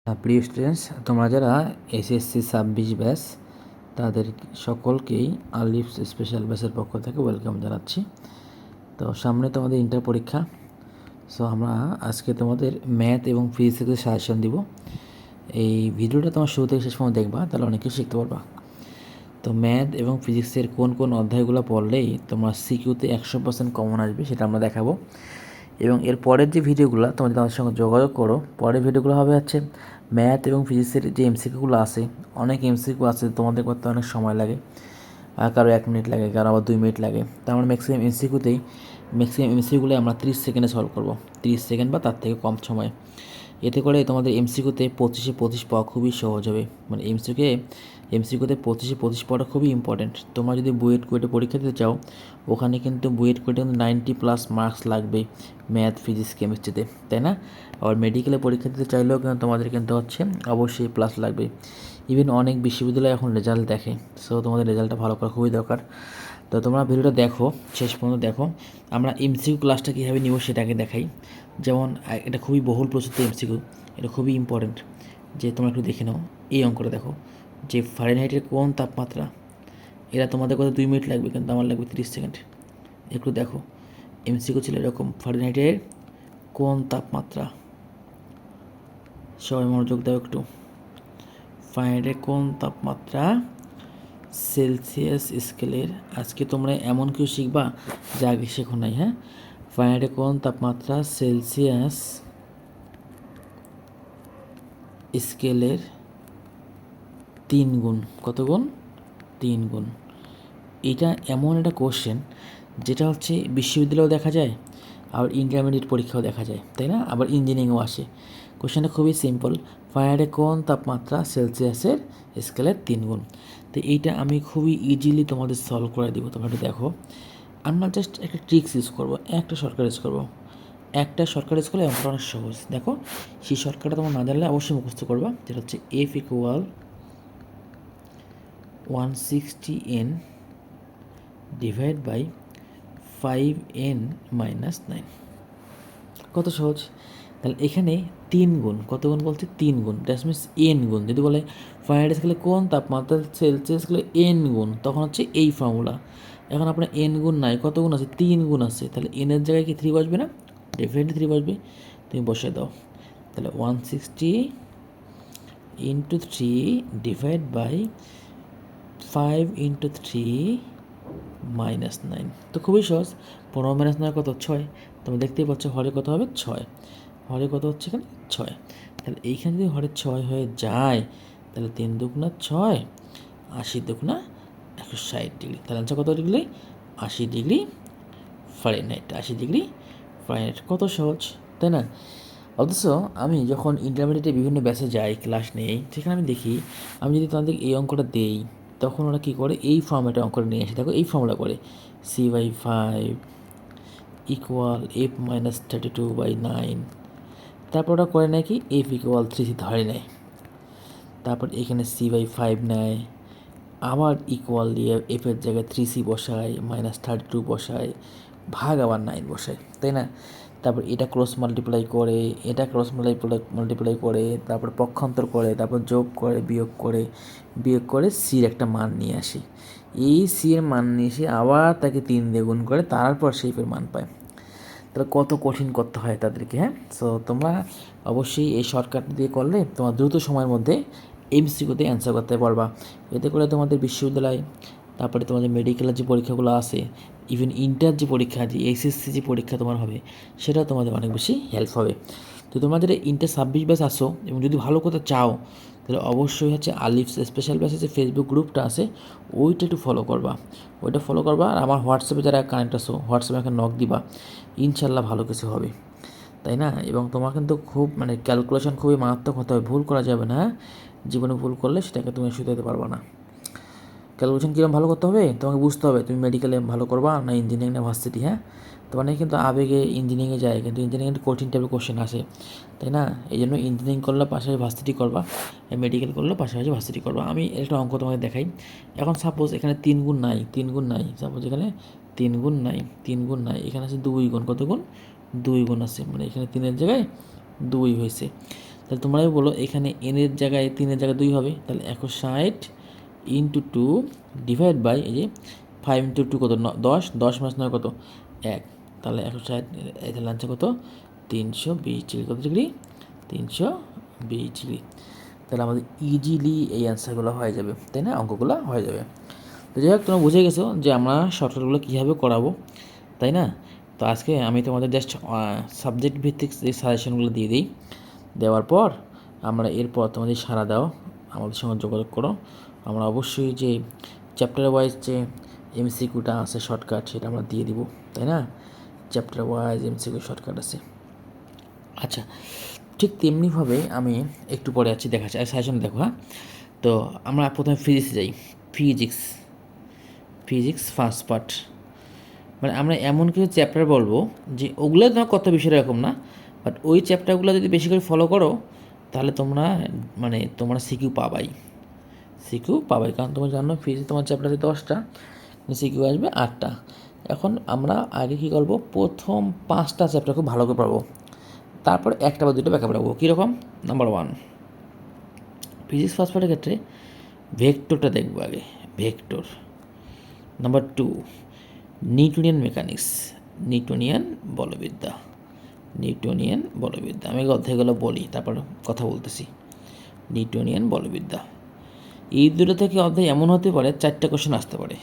প্রিয় স্টুডেন্টস, তোমরা যারা এসএসসি 26 ব্যাচ তাদের সকলকেই আলিফ স্পেশাল ব্যাচের পক্ষ থেকে ওয়েলকাম জানাচ্ছি। তো সামনে তোমাদের ইন্টার পরীক্ষা। সো আমরা আজকে তোমাদের ম্যাথ এবং ফিজিক্সের সাজেশন দিব। এই ভিডিওটা তোমার শুরু থেকে শেষ পর্যন্ত দেখবা, তাহলে অনেক কিছু শিখতে পারবা। তো ম্যাথ এবং ফিজিক্সের কোন কোন অধ্যায়গুলো পড়লেই তোমার সিকিউতে 100% কমন আসবে সেটা আমরা দেখাবো। এবং এর পরের যে ভিডিওগুলো তোমরা যদি আমাদের সঙ্গে যোগাযোগ করো, পরের ভিডিওগুলো হবে ম্যাথ এবং ফিজিক্সের যে এমসিকিউগুলো আছে, অনেক এমসিকিউ আছে তোমাদের করতে অনেক সময় লাগে, কারো 1 মিনিট লাগে, কারো আবার 2 মিনিট লাগে। তো আমরা ম্যাক্সিমাম এমসিকিউগুলো আমরা 30 সেকেন্ডে সলভ করবো, 30 সেকেন্ড বা তার থেকে কম সময়। এতে করে তোমাদের এমসিকিউতে 25-25 পাওয়া খুবই সহজ হবে। মানে এমসিকিউতে 25-25 পাওয়াটা খুবই ইম্পর্টেন্ট। তোমরা যদি বুয়েট কুয়েটে পরীক্ষা দিতে চাও, ওখানে কিন্তু বুয়েট কুয়েটে কিন্তু 90+ মার্কস লাগবে ম্যাথ ফিজিক্স কেমিস্ট্রিতে, তাই না? আবার মেডিকেলে পরীক্ষা দিতে চাইলেও কিন্তু তোমাদের কিন্তু অবশ্যই প্লাস লাগবে। ইভেন অনেক বিশ্ববিদ্যালয় এখন রেজাল্ট দেখে। সো তোমাদের রেজাল্টটা ভালো করা খুবই দরকার। তো তোমরা ভিডিওটা দেখো, শেষ পর্যন্ত দেখো। আমরা এমসিকিউ ক্লাসটা কীভাবে নিব সেটাকে দেখাই। যেমন এটা খুবই বহুল প্রচলিত এমসিকিউ, এটা খুবই ইম্পর্টেন্ট। যে তোমরা একটু দেখে নাও, এই অঙ্কটা দেখো যে ফারেনহাইটের কোন তাপমাত্রা। এরা তোমাদের কথা 2 মিনিট লাগবে, কিন্তু আমার লাগবে 30 সেকেন্ড। একটু দেখো, এমসিকিউ ছিল এরকম, ফারেনহাইটের কোন তাপমাত্রা। সবাই মনোযোগ দাও একটু। ফারেনহাইটের কোন তাপমাত্রা সেলসিয়াস স্কেলের। আজকে তোমরা এমন কিছু শিখবা যা আগে শেখো নাই। হ্যাঁ, ফারেনহাইটের কোন তাপমাত্রা সেলসিয়াস স্কেলের 3 গুণ। কত গুণ? 3 গুণ। এটা এমন একটা কোশ্চেন যেটা বিশ্ববিদ্যালয়েও দেখা যায়, আবার ইন্টারমিডিয়েট পরীক্ষাও দেখা যায়, তাই না? আবার ইঞ্জিনিয়ারিংও আসে। কোশ্চেনটা খুবই সিম্পল, ফায়ারে কোন তাপমাত্রা সেলসিয়াসের স্কেলের 3 গুণ। তো এইটা আমি খুবই ইজিলি তোমাদের সলভ করে দিব। তোমরা একটু দেখো, আমরা জাস্ট একটা ট্রিক্স ইউজ করবো, একটা শর্টকাট ইউজ করবো। একটা শর্টকাট ইউজ করলে অঙ্কটা অনেক সহজ। দেখো, সেই শর্টকাটটা তোমরা না জানলে অবশ্যই মুখস্থ করবা, যেটা F equal 160n divide by 5n minus 9। কত সহজ। তাহলে এখানে 3 গুণ, কত গুণ বলছে? 3 গুণ, দ্যাট মিনস n গুণ। যদি বলে ফারেনহাইট স্কেলে কোন তাপমাত্রা সেলসিয়াস স্কেলে n গুণ, তখন এই ফর্মুলা। এখন আপনার n গুণ নাই, কত গুণ আছে? 3 গুণ আছে। তাহলে n এর জায়গায় কি 3 বসবে না? ডেফিনেটলি 3 বসবে। তুমি বসে দাও। তাহলে 160 into 3 divide by 5 into 3 minus 9। তো খুবই সহজ। 15 মাইনাস 9 কত? 6। তোমরা দেখতেই পাচ্ছ হরে কত হবে? 6। হরে কত হচ্ছে এখানে? 6। তাহলে এইখানে যদি হরে 6 হয়ে যায়, তাহলে 3 দুগুণা 6, 80 দুগুণা 160 ডিগ্রি। তাহলে আনসার কত degree? 80 degree Fahrenheit. 80 degree Fahrenheit. কত সহজ, তাই না? অথচ আমি যখন ইন্টারমিডিয়েটে বিভিন্ন ব্যাচে যাই, ক্লাস নেই, সেখানে আমি দেখি, আমি যদি তাদের এই অঙ্কটা দেই, তখন ওরা কী করে? এই ফর্মেটে অঙ্কটা নিয়ে এসে, দেখো এই ফর্মুলা করে C/5 ইকুয়াল F-32/9। তারপর ওরা করে নেয় কি? F ইকুয়াল 3C ধরে নেয়। তারপর এখানে C/5 নেয়, আবার ইকুয়াল দিয়ে এফের জায়গায় 3C বসায়, -32 বসায়, ভাগ আবার 9 বসায়, তাই না? তারপর এটা ক্রস মাল্টিপ্লাই করে, এটা ক্রস মাল্টিপ্লাই করে, তারপর পক্ষান্তর করে, তারপর যোগ করে, বিয়োগ করে সির একটা মান নিয়ে আসে। এই সি এর মান নিয়ে এসে আবার তাকে 3 দিয়ে গুণ করে, তারপর শেপের মান পায়। তাহলে কত কঠিন করতে হয় তাদেরকে। হ্যাঁ, সো তোমরা অবশ্যই এই শর্টকাট দিয়ে করলে তোমার দ্রুত সময়ের মধ্যে এমসিকিউতে অ্যান্সার করতে পারবা। এতে করে তোমাদের বিশ্ববিদ্যালয়, তারপরে তোমাদের মেডিকেলের যে পরীক্ষাগুলো আছে, ইভেন ইন্টার যে পরীক্ষা, যে এসএসসি যে পরীক্ষা তোমার হবে, সেটা তোমাদের অনেক বেশি হেল্প হবে। তো তোমাদের ইন্টার 26 ব্যাচ আসো, এবং যদি ভালো করতে চাও, তাহলে অবশ্যই আলিফ স্পেশাল ব্যাচের যে ফেসবুক গ্রুপটা আছে, ওইটা একটু ফলো করবা। আর আমার হোয়াটসঅ্যাপে যারা কানেক্ট আসো, হোয়াটসঅ্যাপে একটা নক দিবা, ইনশাল্লাহ ভালো কিছু হবে, তাই না? এবং তোমার কিন্তু খুব ক্যালকুলেশন খুবই মারাত্মক হতে হবে, ভুল করা যাবে না। জীবনে ভুল করলে সেটাকে তুমি শুধরাতে পারবা না। ক্যালকুলেশন কীরকম ভালো করতে হবে তোমাকে বুঝতে হবে, তুমি মেডিকেলে ভালো করবা না ইঞ্জিনিয়ারিং না ভার্সিটি। হ্যাঁ, তো কিন্তু আবেগে ইঞ্জিনিয়ারিংয়ে যায়, কিন্তু ইঞ্জিনিয়ারিং কঠিন টাইপের কোশ্চেন আসে, তাই না? এই জন্য ইঞ্জিনিয়ারিং করলে পাশাপাশি ভার্সিটি করবা, মেডিকেল করলে পাশাপাশি ভার্সিটি করবা। আমি একটা অঙ্ক তোমাকে দেখাই। এখন সাপোজ এখানে 3 গুণ নাই, 3 গুণ নাই, সাপোজ এখানে 3 গুণ নাই, 3 গুণ নাই, এখানে আছে 2 গুণ। কত গুণ? 2 গুণ আছে, মানে এখানে 3-এর জায়গায় 2 হয়েছে। তাহলে তোমরাই বলো এখানে এনের জায়গায় 3-এর জায়গায় 2 হবে, তাহলে 160 ইন্টু 2 ডিভাইড বাই এই যে 5 ইন্টু 2 কত 10, 10 মাস 9 কত 1, তাহলে 160 এখানে আনছে কত 320 ডিগ্রি, কত ডিগ্রি 320 ডিগ্রি। তাহলে আমাদের ইজিলি এই অ্যান্সারগুলো হয়ে যাবে, তাই না, অঙ্কগুলো হয়ে যাবে। তো যাই হোক, তোমরা বুঝে গেছো যে আমরা শর্টকাটগুলো কীভাবে করাবো, তাই না। তো আজকে আমি তোমাদের জাস্ট সাবজেক্ট ভিত্তিক যে সাজেশনগুলো দিয়ে দিই, দেওয়ার পর আমরা এরপর তোমাদের সাড়া দাও, আমাদের সঙ্গে যোগাযোগ করো। আমরা অবশ্যই যে চ্যাপ্টার ওয়াইজ যে এমসিকিউটা আছে শর্টকাট, সেটা আমরা দিয়ে দিব, তাই না। চ্যাপ্টার ওয়াইজ এমসিকিউ শর্টকাট আছে। আচ্ছা, ঠিক তেমনিভাবে আমি একটু পরে আছি, দেখাচ্ছি আর সাজেশন দেখো। হ্যাঁ, তো আমরা প্রথমে ফিজিক্সে যাই। ফিজিক্স ফার্স্ট পার্ট, মানে আমরা এমন কিছু চ্যাপ্টার বলবো যে ওগুলো তোমার কত বিষয় এরকম না, বাট ওই চ্যাপ্টারগুলো যদি বেশি করে ফলো করো তাহলে তোমরা সিকিউ পাবাই, কারণ তোমরা জানো ফিজিক্স তোমার চ্যাপ্টারে 10টা, সিকিউ আসবে 8টা। এখন আমরা আগে কী করবো, প্রথম 5টা চ্যাপ্টার খুব ভালো করে পাবো, তারপর 1টা বা 2টা ব্যাখ্যা পড়াবো। কীরকম, নাম্বার 1 ফিজিক্স ফার্স্ট পার্টের ক্ষেত্রে ভেক্টরটা দেখবো আগে, vector. Number 2 Newtonian mechanics, Newtonian বলবিদ্যা। আমি অধ্যায়গুলো বলি, তারপর কথা বলতেছি। নিউটনিয়ান বলবিদ্যা, এই দুটো থেকে অধ্যায় এমন হতে পারে 4টা কোশ্চেন আসতে পারে।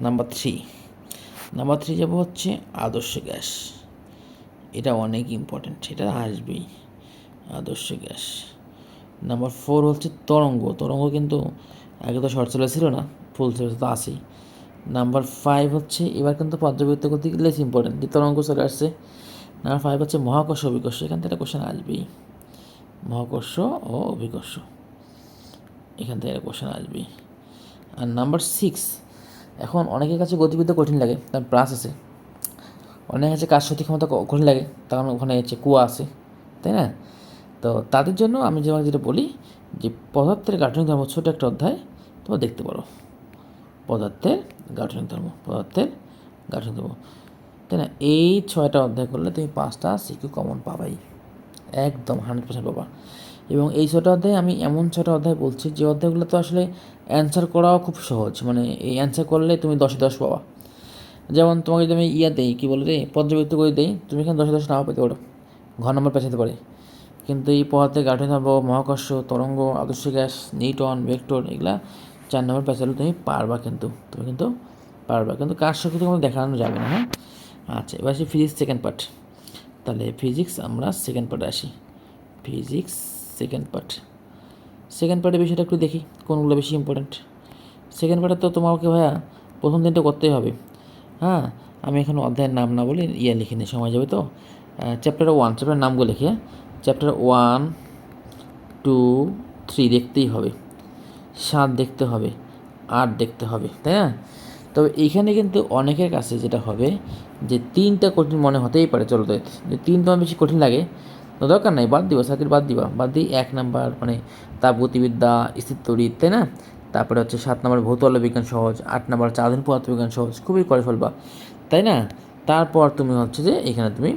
নাম্বার 3 যাবো হচ্ছে আদর্শ গ্যাস, এটা অনেক ইম্পর্টেন্ট, এটা আসবেই, আদর্শ গ্যাস। নাম্বার 4 হচ্ছে তরঙ্গ কিন্তু আগে তো শর্ট সিলেবাস ছিল না, ফুল সিলেবাস তো আসেই। নাম্বার 5 হচ্ছে এবার কিন্তু পর্যাবৃত্ত করতে গেলে ইম্পর্টেন্ট, যে তরঙ্গ চলে আসছে। নাম্বার 5 হচ্ছে মহাকর্ষ অভিকর্ষ, এখান থেকে একটা কোশ্চেন আসবেই, মহাকর্ষ ও অভিকর্ষ, এখান থেকে একটা কোশ্চেন আসবেই। আর নাম্বার 6, এখন অনেকের কাছে গতিবিদ্যা কঠিন লাগে, তার প্লাস আছে। অনেকের কাছে কাজ শক্তি ক্ষমতা কঠিন লাগে, কারণ ওখানে হচ্ছে কুয়া আছে, তাই না। তো তাদের জন্য আমি যেটা বলি যে পদার্থের গাঠনিক ধর্ম ছোটো একটা অধ্যায় তোমরা দেখতে পারো, পদার্থের গাঠনিক ধর্ম, তাই না। এই 6টা অধ্যায় করলে তুমি 5টা সিকিউ কমন পাবাই, একদম 100% পাবা। এবং এই 6টা অধ্যায় আমি এমন 6টা অধ্যায় বলছি যে অধ্যায়গুলো তো আসলে অ্যান্সার করাও খুব সহজ, মানে এই অ্যান্সার করলে তুমি 10-এ 10 পাবা। যেমন তোমাকে যদি আমি দেই, কী বলে রে, পর্যাবৃত্ত করে দেই, তুমি এখানে 10-এ 10 নাও পেতে পারো, ঘর নম্বর পেছাতে পারে। কিন্তু এই পদার্থের গাঠনিক ধর্ম, মহাকর্ষ, তরঙ্গ, আদর্শ গ্যাস, নিউটন, ভেক্টর, এগুলা 4 নম্বর পেছালে তুমি পারবা, কিন্তু কার সাথে তোমাকে দেখানো যাবে না। হ্যাঁ, আচ্ছা, এবার আসি ফিজিক্স সেকেন্ড পার্ট। তাহলে ফিজিক্স আমরা সেকেন্ড পার্টে আসি। ফিজিক্স সেকেন্ড পার্টের বিষয়টা একটু দেখি কোনগুলো বেশি ইম্পর্ট্যান্ট। সেকেন্ড পার্টে তো তোমাকে ভাইয়া প্রথম দিনটা করতেই হবে। হ্যাঁ, আমি এখানে অধ্যায়ের নাম না বলি, লিখে নিয়ে সময় যাবে তো। চ্যাপ্টার 1, চ্যাপ্টার নামগুলো লিখে, চ্যাপ্টার 1, 2, 3 দেখতেই হবে, 7 দেখতে হবে, 8 দেখতে হবে, তাই না। তবে এইখানে কিন্তু অনেকের কাছে যেটা হবে যে 3টা কঠিন মনে হতেই পারে, চলো তো যে 3 তোমার বেশি কঠিন লাগে, তো দরকার নাই, বাদ দিবা, সাকির বাদ দিই 1 নাম্বার মানে তাপগতিবিদ্যা, স্থিরতড়িৎ, তাই না। তারপরে হচ্ছে 7 নম্বর ভৌতল বিজ্ঞান সহজ, 8 নম্বর আধুনিক পদার্থবিজ্ঞান সহজ, খুবই করে ফেলবা, তাই না। তারপর তুমি হচ্ছে যে এখানে তুমি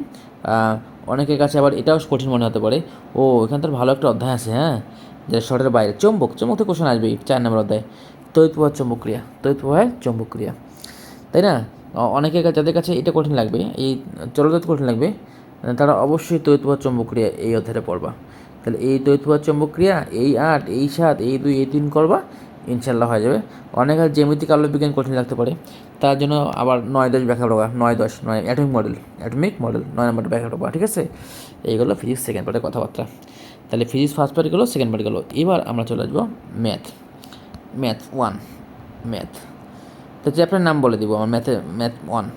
অনেকের কাছে আবার এটাও কঠিন মনে হতে পারে, ও এখানে তো ভালো একটা অধ্যায় আছে, হ্যাঁ, যেটা শর্টের বাইরে, চুম্বক তো কোশ্চেন আসবেই 4 নম্বর অধ্যায়, তড়িৎ প্রবাহের চৌম্বক ক্রিয়া, তাই না। অনেকের কাছে, যাদের কাছে এটা কঠিন লাগবে, এই জলতত্ত্ব কঠিন লাগবে, তারা অবশ্যই তড়িৎ প্রবাহ চৌম্বক ক্রিয়া এই অধ্যায়টা পড়বা। তাহলে এই তড়িৎ প্রবাহ চৌম্বক ক্রিয়া, এই 8, এই 7, এই 2, এই 3 করবা, ইনশাল্লাহ হয়ে যাবে। অনেকের জ্যামিতিক আলোক বিজ্ঞান কঠিন লাগতে পারে, তার জন্য আবার 9-10 ব্যাখ্যা পড়বা, 9-10 অ্যাটমিক মডেল 9 নম্বরটা ব্যাখ্যা পড়বা, ঠিক আছে। এইগুলো ফিজিক্স সেকেন্ড পার্টের কথাবার্তা। তাহলে ফিজিক্স ফার্স্ট পার্ট গেলো, সেকেন্ড পার্ট গেলো। এবার আমরা চলে আসবো ম্যাথ 1। তো চ্যাপ্টার নাম বলে দিব আমার,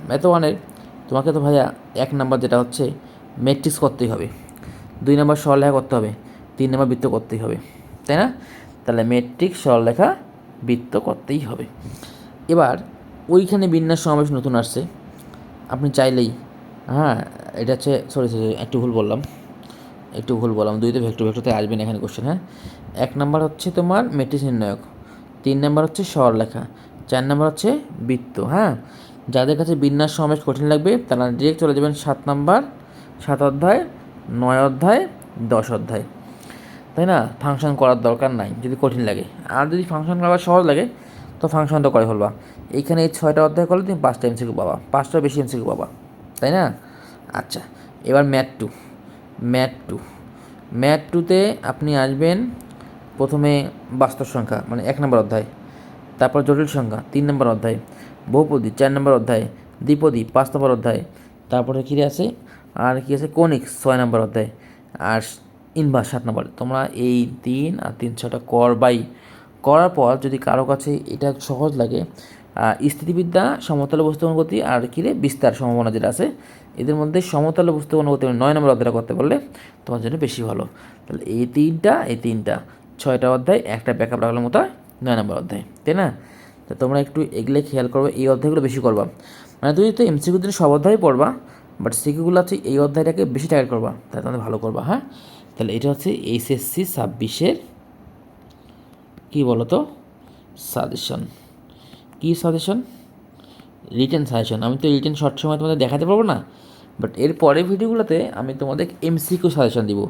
ম্যাথ 1-এর তোমাকে তো ভাইয়া 1 নাম্বার যেটা হচ্ছে ম্যাট্রিক্স করতেই হবে, 2 নাম্বার সরলরেখা করতে হবে, 3 নাম্বার বৃত্ত করতেই হবে, তাই না। তাহলে ম্যাট্রিক্স, সরলরেখা, বৃত্ত করতেই হবে। এবার ওইখানে বিন্যাস সমাবেশ নতুন আসছে, আপনি চাইলেই, হ্যাঁ, এটা হচ্ছে সরি একটু ভুল বললাম, 2তে ভেক্টরতে আসবে না এখানে কোশ্চেন। হ্যাঁ, 1 নাম্বার হচ্ছে তোমার ম্যাট্রিক্স নির্ণায়ক, 3 নাম্বার হচ্ছে সরলরেখা, 4 নাম্বার হচ্ছে বৃত্ত। হ্যাঁ, যাদের কাছে বিন্যাস সমাবেশ কঠিন লাগবে তারা ডিরেক্ট চলে যাবেন 7 নাম্বার, 7 অধ্যায়, 9 অধ্যায়, 10 অধ্যায়। তাই না? ফাংশন করার দরকার নাই যদি কঠিন লাগে। আর যদি ফাংশন করা সহজ লাগে তো ফাংশনটা করে ফেলবা। এইখানে এই 6টা অধ্যায় করলে তুমি 5টা এমসিকিউ পাবা, 5টার বেশি এমসিকিউ পাবা, তাই না? আচ্ছা, এবার ম্যাথ টুতে আপনি আসবেন প্রথমে বাস্তব সংখ্যা মানে 1 নম্বর অধ্যায়, তারপর জটিল সংখ্যা 3 নম্বর অধ্যায়, বহুপদী 4 নম্বর অধ্যায়, দ্বিপদী 5 নম্বর অধ্যায়, তারপরে কী আছে আর কি আছে কনিক্স 6 নম্বর অধ্যায়, আর ইনভার্স 7 নম্বর। তোমরা এই 3 আর 3 6টা করার পর যদি কারো কাছে এটা সহজ লাগে, স্থিতিবিদ্যা, সমতল বস্তুগণ গতি আর বিস্তার সম্ভাবনা যেটা আছে, এদের মধ্যে সমতল বস্তুগণ গতি 9 নম্বর অধ্যায়টা করতে পারলে তোমার জন্য বেশি ভালো। তাহলে এই তিনটা 6টা অধ্যায়, একটা ব্যাকআপ রাখলে মতো 9 নম্বর অধ্যায়, তাই না? তো তোমরা একটু এগুলো খেয়াল করবে, এই অধ্যায়গুলো বেশি করবা। মানে তুমি তো এমসিকিউ দিন সব অধ্যায় পড়বা, বাট সিকিউগুলো হচ্ছে এই অধ্যায়টাকে বেশি টার্গেট করবা, তাহলে তোমাদের ভালো করবা। হ্যাঁ, তাহলে এটা হচ্ছে এইচএসসি 26-এর কী বলো তো সাজেশন। কী সাজেশন? Written suggestion. আমি তো রিটেন শর্ট সময় তোমাদের দেখাতে পারবো না, বাট এর পরের ভিডিওগুলোতে আমি তোমাদের এমসিকিউ সাজেশন দিব।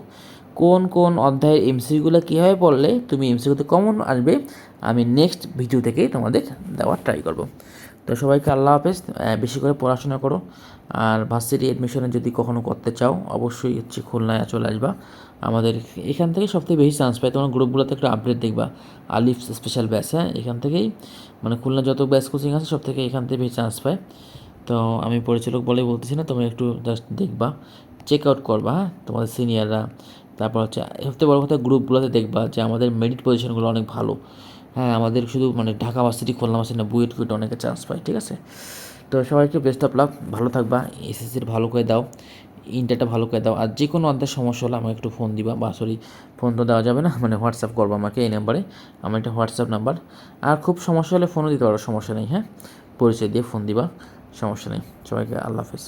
কোন কোন অধ্যায়ের এমসিকিউগুলো কীভাবে পড়লে তুমি এমসিকিউতে কমন আসবে, আমি নেক্সট ভিডিও থেকে তোমাদের দেওয়ার ট্রাই করব। তো সবাইকে আল্লাহ হাফেজ, বেশি করে পড়াশোনা করো। আর ভার্সিটি অ্যাডমিশনে যদি কখনো করতে চাও অবশ্যই হচ্ছে খুলনায় চলে আসবা। আমাদের এখান থেকে সবথেকে বেশি চান্স পাই, তোমার গ্রুপগুলোতে একটা আপডেট দেখবা, আলিফ স্পেশাল ব্যাচ। হ্যাঁ, এখান থেকেই মানে খুলনা যত ব্যাচ কোচিং আছে সব থেকে এখান থেকে বেশি চান্স পায়। তো আমি পরিচালক বলেই বলতেছি না, তুমি একটু জাস্ট দেখবা, চেক আউট করবা। হ্যাঁ, তোমাদের সিনিয়ররা, তারপর হচ্ছে সবথেকে বড় কথা গ্রুপগুলোতে দেখবা যে আমাদের মেরিট পজিশনগুলো অনেক ভালো। হ্যাঁ, আমাদের শুধু মানে ঢাকা ভার্সিটি, খুলনা ভার্সিটি না, বুয়েট অনেকে চান্স পায়। ঠিক আছে, তো সবাইকে বেস্ট অফ লাক, ভালো থাকবা, এসএসসির ভালো করে দাও, ইন্টারটা ভালো করে দাও। আর যে কোনো অধ্যায় সমস্যা হলে আমাকে একটু ফোন দিবা, বা সরি ফোন তো দেওয়া যাবে না, মানে হোয়াটসঅ্যাপ করবো আমাকে এই নাম্বারে, আমার একটা হোয়াটসঅ্যাপ নাম্বার। আর খুব সমস্যা হলে ফোনও দিতে পারো, সমস্যা নেই। হ্যাঁ, পরিচয় দিয়ে ফোন দিবা, সমস্যা নেই। সবাইকে আল্লাহ হাফেজ।